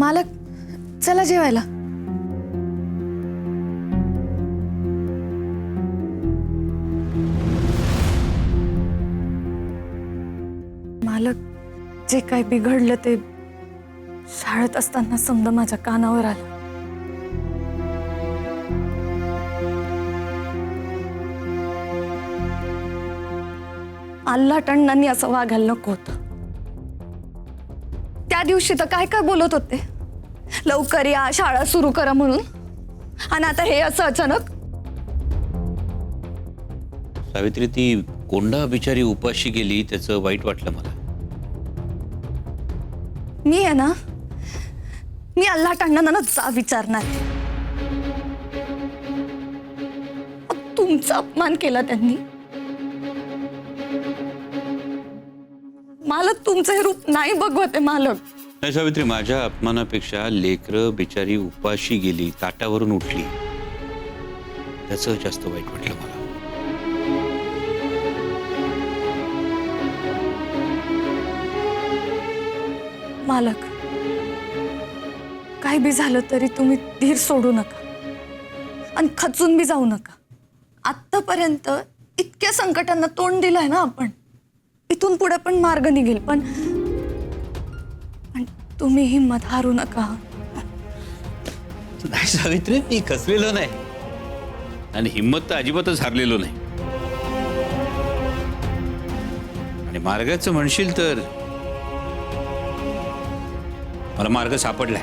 मालक, चला जेवायला. मालक, जे काय बिघडलं ते शाळेत असताना समजा माझ्या कानावर आलं. अण्णांनी असं वागायला नको होतं. त्या दिवशी तर काय काय बोलत होते, लवकर या, शाळा सुरू करा म्हणून, आणि आता हे असं अचानक. सावित्री, ती कोंडा बिचारी उपाशी गेली, त्याचं वाईट वाटलं मला. मी आहे ना, मी अण्णांना जा विचारणार. तुमचा अपमान केला त्यांनी. मालक, तुमचं हे रूप नाही बघवते मालक. नाही सावित्री, माझ्या अपमानापेक्षा लेकरं बिचारी उपाशी गेली, ताटावरून उठली, त्याचं जास्त वाईट वाटलं मला. मालक, काय बी झालं तरी तुम्ही धीर सोडू नका आणि खचून बी जाऊ नका. आतापर्यंत इतक्या संकटांना तोंड दिलंय ना आपण, इथून पुढे पण मार्ग निघेल. पण तुम्ही हिम्मत हारू नका. नाही सावित्री, मी खचलेलो नाही आणि हिम्मत तर अजिबातच हारलेलो नाही. आणि मार्गाचं म्हणशील तर मला मार्ग सापडलाय.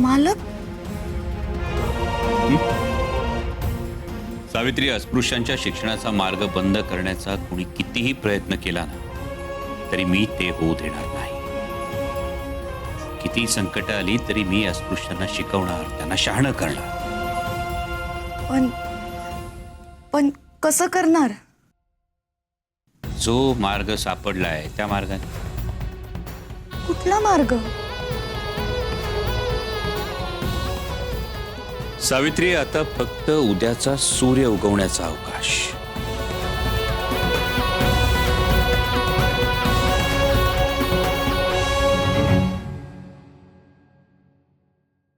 मालक, सावित्री, अस्पृश्यांच्या शिक्षणाचा मार्ग बंद करण्याचा कोणी कितीही प्रयत्न केला ना, तरी मी ते होऊ देणार नाही. किती संकट आली तरी मी अस्पृश्यांना शिकवणार, त्यांना शहाणं करणार. पण कसं करणार? जो मार्ग सापडलाय त्या मार्गाने. कुठला मार्ग? सावित्री, आता फक्त उद्याचा सूर्य उगवण्याचा अवकाश.